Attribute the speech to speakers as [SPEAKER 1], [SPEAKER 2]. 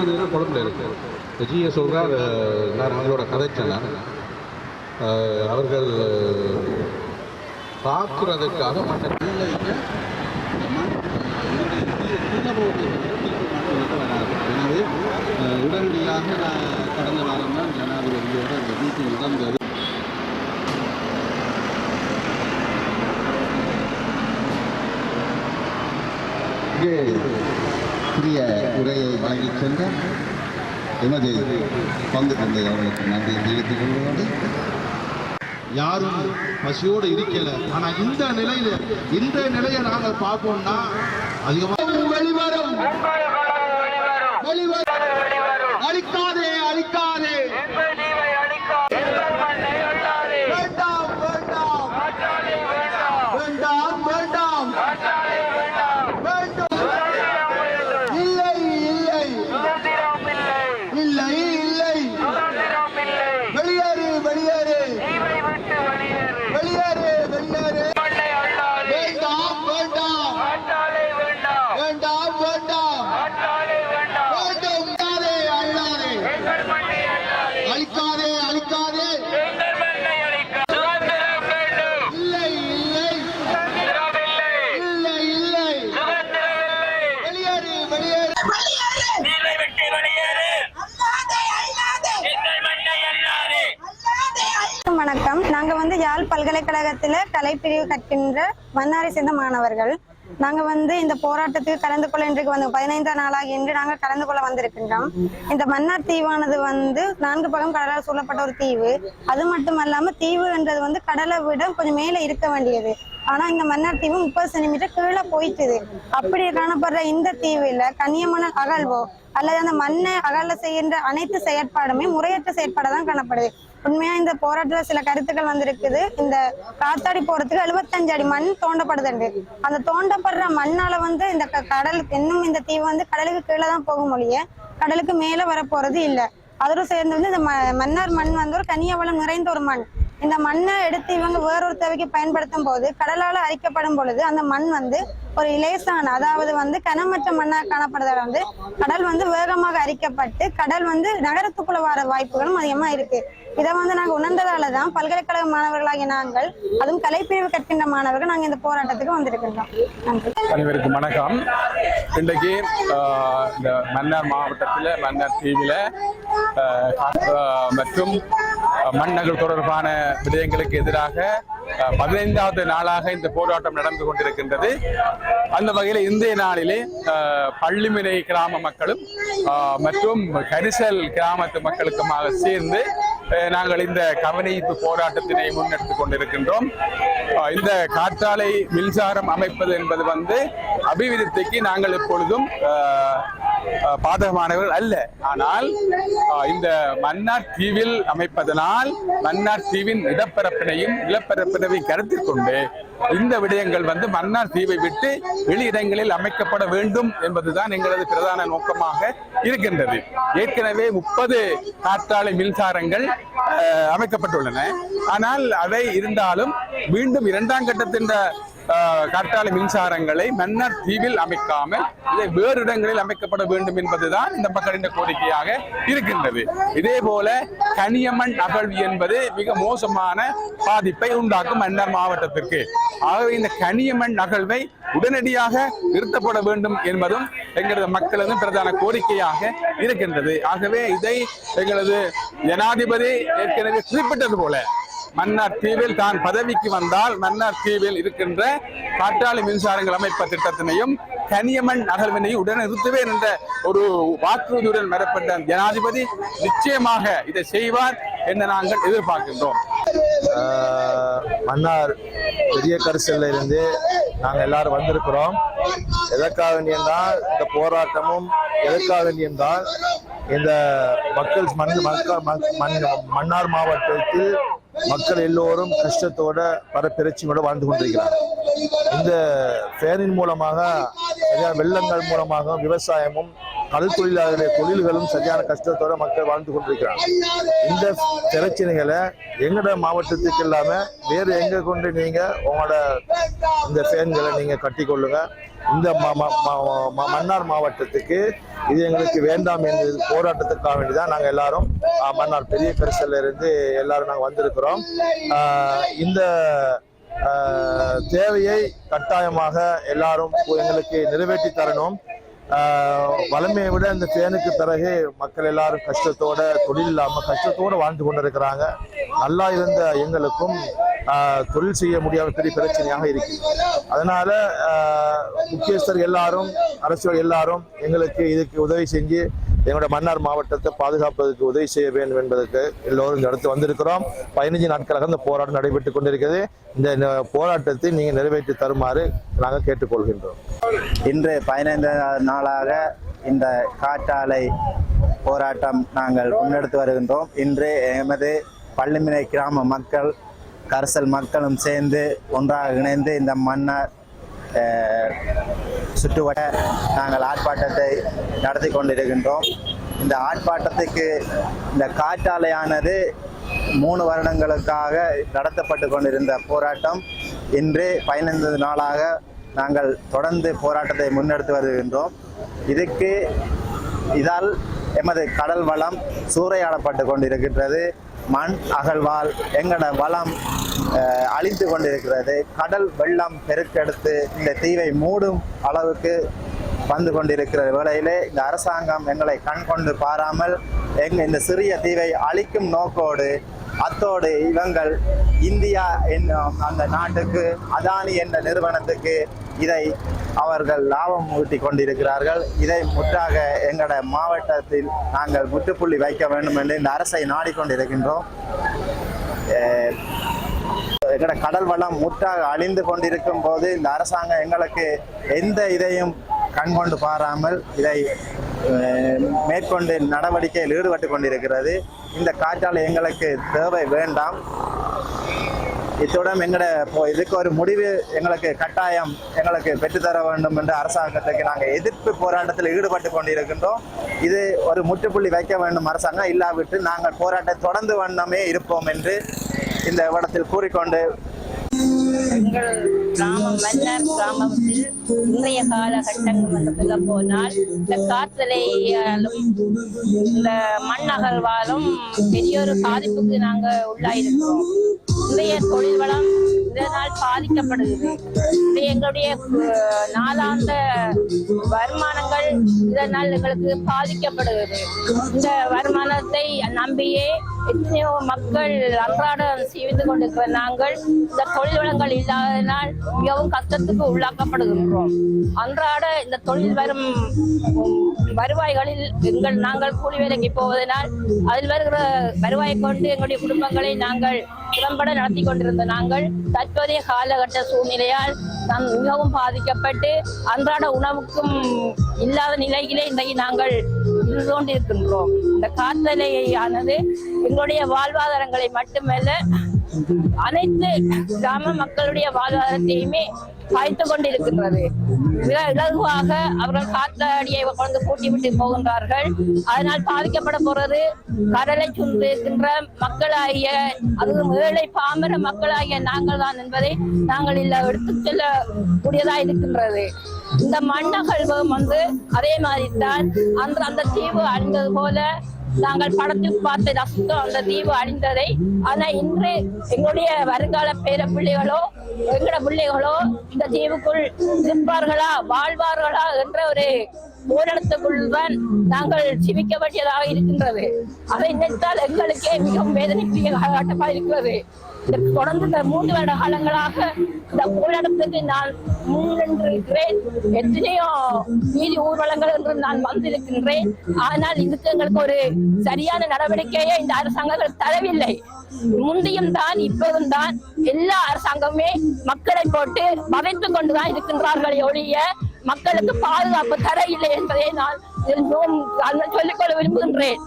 [SPEAKER 1] சரியான நேரம் குழம்புல இருக்கு. ஜிஏ சொல்கிறார், நான் அவங்களோட கதைச்சேன். அவர்கள் பார்க்குறதுக்காக மற்ற பிள்ளைங்க வராது. எனவே உடனடியாக கடந்த வாரம் தான் ஜனாதிபதியோட அந்த மீட்டிங் நடந்தது. புதிய உரையை வழங்கிச் சென்ற எமது பங்கு தந்தை அவர்களுக்கு நன்றி தெரிவித்துக் கொள்வதோடு, யாரும் பசியோடு இருக்கல. ஆனா இந்த நிலையை நாங்கள் பார்ப்போம்னா அதிகமாக வெளிவரும். அழிக்காதே அழிக்காதே, வேண்டாம் வேண்டாம் வேண்டாம் வேண்டாம் வேண்டும். இல்லை இல்லை இல்லை இல்லை, வெளியேறு வெளியேறு வெளியேறு வெளியேறு, வேண்டாம் வேண்டாம் வேண்டாம் வேண்டாம் வேண்டும். அழிக்காதே அழிக்காதே, இல்லை இல்லை இல்லை இல்லை, வெளியேறு வெளியேறு.
[SPEAKER 2] வணக்கம். நாங்க யாழ் பல்கலைக்கழகத்துல கலைப்பிரிவு கற்கின்ற மன்னாரை சேர்ந்த மாணவர்கள். நாங்க இந்த போராட்டத்துக்கு கலந்து கொள்ள இன்றைக்கு 15ஆம் நாளாக இன்று நாங்கள் கலந்து கொள்ள வந்திருக்கின்றோம். இந்த மன்னார் தீவானது 4 பக்கம் கடலால் சூழப்பட்ட ஒரு தீவு. அது மட்டுமல்லாம தீவு என்றது கடலை விட கொஞ்சம் மேல இருக்க வேண்டியது. ஆனா இந்த மன்னார் தீவு 30 சென்டிமீட்டர் கீழே போயிட்டுது. அப்படி காணப்படுற இந்த தீவுல கன்னியமான அகழ்வோ அல்லது அந்த மண்ணை அகல செய்கின்ற அனைத்து செயற்பாடுமே முறையற்ற செயற்பாடு தான் காணப்படுது. உண்மையா இந்த போராட்டத்துல சில கருத்துக்கள் வந்திருக்குது. இந்த காத்தாடி போறதுக்கு 75 அடி மண் தோண்டப்படுதுண்டு. அந்த தோண்டப்படுற மண்ணால இந்த கடல் இன்னும் இந்த தீவு கடலுக்கு கீழே தான் போகும் ஒழிய கடலுக்கு மேல வர போறது இல்லை. அதோட சேர்ந்து இந்த மன்னார் மண் ஒரு கனிய வளம் நிறைந்த ஒரு மண். இந்த மண்ணை எடுத்து இவங்க வேறொரு தேவைக்கு பயன்படுத்தும் போது கடலால அரிக்கப்படும் பொழுது அந்த மண் ஒரு இலேசான, அதாவது கனமற்ற மண்ணாக காணப்படுறதால கடல் வேகமாக அரிக்கப்பட்டு கடல் நகரத்துக்குள்ள வர வாய்ப்புகளும் அதிகமா இருக்கு. இதை நாங்க உணர்ந்ததாலதான் பல்கலைக்கழக மாணவர்களாகிய நாங்கள், அதுவும் கலைப்பிரிவு கற்கின்ற மாணவர்கள் நாங்க இந்த போராட்டத்துக்கு வந்திருக்கின்றோம். நன்றி.
[SPEAKER 3] அனைவருக்கும் வணக்கம். இன்றைக்கு இந்த மன்னார் மாவட்டத்தில் மன்னார் தீவில் மற்றும் மண்ணகல் தொடர்பான விடயங்களுக்கு எதிராக 15வது நாளாக இந்த போராட்டம் நடந்து கொண்டிருக்கின்றது. அந்த வகையில் இன்றைய நாளிலே பள்ளிமினை கிராம மக்களும் மற்றும் கரிசல் கிராமத்து மக்களுக்குமாக சேர்ந்து நாங்கள் இந்த கவனிப்பு போராட்டத்தினை முன்னெடுத்துக் கொண்டிருக்கின்றோம். இந்த காற்றாலை மின்சாரம் அமைப்பது என்பது அபிவிருத்திக்கு நாங்கள் எப்பொழுதும் பாதகமானவர்கள் அல்ல. ஆனால் இந்த மன்னார் தீவில் அமைப்பதனால் மன்னார் தீவின் இடப்பரப்பினையும் நிலப்பரப்பினையும் கருத்தில் கொண்டு இந்த விடயங்கள் மன்னார் தீவை விட்டு வெளியிடங்களில் அமைக்கப்பட வேண்டும் என்பதுதான் எங்களது பிரதான நோக்கமாக இருக்கின்றது. ஏற்கனவே 30 காற்றாலை மின்சாரங்கள் அமைக்கப்பட்டுள்ளன. ஆனால் அவை இருந்தாலும் மீண்டும் 2ஆம் கட்டத்தின் காற்றாலை மின்சாரங்களை மன்னார் தீவில் அமைக்காமல் இதை வேறு இடங்களில் அமைக்கப்பட வேண்டும் என்பதுதான் இந்த மக்களின் கோரிக்கையாக இருக்கின்றது. இதே போல கனியமண் அகழ்வு என்பது மிக மோசமான பாதிப்பை உண்டாக்கும் மன்னார் மாவட்டத்திற்கு. ஆகவே இந்த கனியமண் அகழ்வை உடனடியாக நிறுத்தப்பட வேண்டும் என்பதும் எங்களது மக்களது பிரதான கோரிக்கையாக இருக்கின்றது. ஆகவே இதை எங்களது ஜனாதிபதி ஏற்கனவே குறிப்பிட்டது போல மன்னார் தீவில் தான் பதவிக்கு வந்தால் மன்னார் தீவில் இருக்கின்ற காற்றாலை மின்சாரங்கள் அமைப்ப திட்டத்தினையும் கனியமண் அகழ்வினையும் உடனே நிறுத்துவேன் என்ற ஒரு வாக்குறுதியுடன் பெறப்பட்ட ஜனாதிபதி நிச்சயமாக இதை செய்வார் என்று நாங்கள் எதிர்பார்க்கின்றோம்.
[SPEAKER 4] மன்னார் பெரிய கரிசல்ல இருந்து நாங்கள் எல்லாரும் வந்திருக்கிறோம். எதற்காக வேண்டியென்றால் இந்த போராட்டமும் எதற்காக வேண்டியென்றால் இந்த மன்னார் மாவட்டத்தில் மக்கள் எல்லோரும் கஷ்டத்தோட பிரச்சனையோட வாழ்ந்து கொண்டிருக்கிறார். இந்த ஃபேனின் மூலமாக சரியான வெள்ளங்கள் மூலமாக விவசாயமும் கடல் தொழிலாளர்களுடைய தொழில்களும் சரியான கஷ்டத்தோட மக்கள் வாழ்ந்து கொண்டிருக்கிறார். இந்த பிரச்சனைகளை எங்களோட மாவட்டத்துக்கு இல்லாம வேறு எங்க கொண்டு நீங்க உங்களோட இந்த ஃபேன்களை நீங்க கட்டி கொள்ளுங்க. இந்த மன்னார் மாவட்டத்துக்கு இது எங்களுக்கு வேண்டாம் என்ற போராட்டத்துக்காக வேண்டிதான் நாங்கள் எல்லாரும் மன்னார் பெரிய கரிசல்ல இருந்து எல்லாரும் நாங்கள் வந்திருக்கிறோம். இந்த தேவையை கட்டாயமாக எல்லாரும் எங்களுக்கு நிறைவேற்றி தரணும். வளமையை விட இந்த ஃபேனுக்கு பிறகு மக்கள் எல்லாரும் கஷ்டத்தோட, தொழில் இல்லாமல் கஷ்டத்தோடு வாழ்ந்து கொண்டிருக்கிறாங்க. நல்லா இருந்த எங்களுக்கும் தொழில் செய்ய முடியாத பெரிய பிரச்சனையாக இருக்கு. அதனால முக்கியஸ்தர் எல்லாரும், அரசியல் எல்லாரும் எங்களுக்கு இதுக்கு உதவி செஞ்சு எங்களோட மன்னார் மாவட்டத்தை பாதுகாப்பதற்கு உதவி செய்ய வேண்டும் என்பதற்கு எல்லோரும் இந்த இடத்து வந்திருக்கிறோம். 15 நாட்களாக இந்த போராட்டம் நடைபெற்றுக் கொண்டிருக்கிறது. இந்த போராட்டத்தை நீங்கள் நிறைவேற்றி தருமாறு நாங்கள் கேட்டுக்கொள்கின்றோம்.
[SPEAKER 5] இன்று 15 நாளாக இந்த காற்றாலை போராட்டம் நாங்கள் முன்னெடுத்து வருகின்றோம். இன்று எமது பள்ளிமனை கிராம மக்கள், கரிசல் மக்களும் சேர்ந்து ஒன்றாக இணைந்து இந்த மன்னார் சுற்றுவட்ட நாங்கள் ஆர்ப்பாட்டத்தை நடத்தி கொண்டிருக்கின்றோம். இந்த ஆர்ப்பாட்டத்துக்கு இந்த காற்றாலையானது 3 வருடங்களுக்காக நடத்தப்பட்டு கொண்டிருந்த போராட்டம் இன்று 15 நாளாக நாங்கள் தொடர்ந்து போராட்டத்தை முன்னெடுத்து வருகின்றோம். இதால் எமது கடல் வளம் சூறையாடப்பட்டு கொண்டிருக்கின்றது. மண் அகழ்வால் எங்களோட வளம் அழிந்து கொண்டிருக்கிறது. கடல் வெள்ளம் பெருக்கெடுத்து இந்த தீவை மூடும் அளவுக்கு வந்து கொண்டிருக்கிற வேளையிலே இந்த அரசாங்கம் எங்களை கண் கொண்டு பாராமல் இந்த சிறிய தீவை அழிக்கும் நோக்கோடு, அத்தோடு இவங்கள் இந்தியா என்னும் அந்த நாட்டுக்கு, அதானி என்ற நிறுவனத்துக்கு இதை அவர்கள் லாபம் ஊட்டி கொண்டிருக்கிறார்கள். இதை முற்றாக எங்களோட மாவட்டத்தில் நாங்கள் முற்றுப்புள்ளி வைக்க வேண்டும் என்று இந்த அரசை நாடிக்கொண்டிருக்கின்றோம். எங்களோட கடல் வளம் முற்றாக அழிந்து கொண்டிருக்கும் போது இந்த அரசாங்கம் எங்களுக்கு எந்த இதையும் கண்கொண்டு பாராமல் இதை மேற்கொண்டு நடவடிக்கையில் ஈடுபட்டு கொண்டிருக்கிறது. இந்த காற்றாலை எங்களுக்கு தேவை வேண்டாம். இத்துடன் இதுக்கு ஒரு முடிவு எங்களுக்கு கட்டாயம் எங்களுக்கு பெற்றுத்தர வேண்டும் என்று அரசாங்கத்துக்கு நாங்கள் எதிர்ப்பு போராட்டத்தில் ஈடுபட்டு கொண்டிருக்கின்றோம். இது ஒரு முற்றுப்புள்ளி வைக்க வேண்டும் அரசாங்கம், இல்லாவிட்டு நாங்கள் போராட்டம் தொடர்ந்து வண்ணமே இருப்போம் என்று இந்த இடத்தில் கூறிக்கொண்டு
[SPEAKER 6] எங்கள் கிராமம் மன்னார் கிராமத்தில் இன்றைய காலகட்டங்கள் என்று சொல்ல போனால் இந்த காற்றலையாலும் இந்த மண் அகழ்வாலும் பெரிய ஒரு பாதிப்புக்கு நாங்கள் உள்ளாயிருக்கிறோம். இன்றைய தொழில் வளம் இதனால் பாதிக்கப்படுகிறது. எங்களுடைய நாளாந்த வருமானங்கள் இதனால் எங்களுக்கு பாதிக்கப்படுகிறது. இந்த வருமானத்தை நம்பியே எத்தனையோ மக்கள் அன்றாடம் செய்து கொண்டிருக்கிற நாங்கள் இந்த தொழில் வளங்கள் இல்லாததனால் மிகவும் கஷ்டத்துக்கு உள்ளாக்கப்படுகின்றோம். அன்றாட இந்த தொழில் வரும் வருவாய்களில் நாங்கள் கூலி வேலைக்கு போவதனால் அதில் வருகிற வருவாயை கொண்டு எங்களுடைய குடும்பங்களை நாங்கள் திறம்பட நடத்தி கொண்டிருந்த நாங்கள் தற்போதைய காலகட்ட சூழ்நிலையால் மிகவும் பாதிக்கப்பட்டு அன்றாட உணவுக்கும் இல்லாத நிலையிலே இன்றைக்கு நாங்கள் இருந்து கொண்டிருக்கின்றோம். இந்த காற்றலையானது எங்களுடைய வாழ்வாதாரங்களை மட்டுமல்ல அனைத்து கிராம மக்களுடைய வாழ்வாதாரத்தையுமே பாய்த்து கொண்டிருக்கின்றது. மிக இலகுவாக அவர்கள் காற்றாடியை கொண்டு கூட்டி விட்டு போகின்றார்கள். அதனால் பாதிக்கப்பட போறது கடலை சுற்றிருக்கின்ற மக்களாகிய, அதுவும் ஏழை பாமர மக்களாகிய நாங்கள் தான் என்பதை நாங்கள் எடுத்து செல்ல கூடியதா இருக்கின்றது. இந்த மண்ணகழ்வும் அதே மாதிரி தான் அந்த தீவு அழிந்தது போல நாங்கள் படத்தில் பார்த்து ரசித்தோம் அந்த தீவு அழிந்ததை. ஆனா இன்று எங்களுடைய வருங்கால பேர பிள்ளைகளோ எங்களோட பிள்ளைகளோ இந்த தீவுக்குள் இருப்பார்களா, வாழ்வார்களா என்ற ஒரு ஊரடத்துக்குள் தான் நாங்கள் சிவிக்க வேண்டியதாக இருக்கின்றது. அதை நினைத்தால் எங்களுக்கே மிகவும் வேதனைக்குரிய காலகட்டமாக இருக்கிறது. தொடர்ந்து இந்த 3 வருட காலங்களாக இந்த ஊரடத்துக்கு நான் முன்னின்றிருக்கிறேன். எத்தனையோ நீதி ஊர்வலங்கள் என்று நான் வந்திருக்கின்றேன். ஆனால் இதுக்கு எங்களுக்கு ஒரு சரியான நடவடிக்கையே இந்த அரசாங்கங்கள் தரவில்லை. முந்தையும் தான் இப்போதும் தான் எல்லா அரசாங்கமே மக்களை போட்டு வதைத்துக் கொண்டுதான் இருக்கின்றார்களே ஒழிய மக்களுக்கு பாதுகாப்பு தர இல்லை என்பதை நான் சொல்லிக்கொள்ள விரும்புகின்றேன்.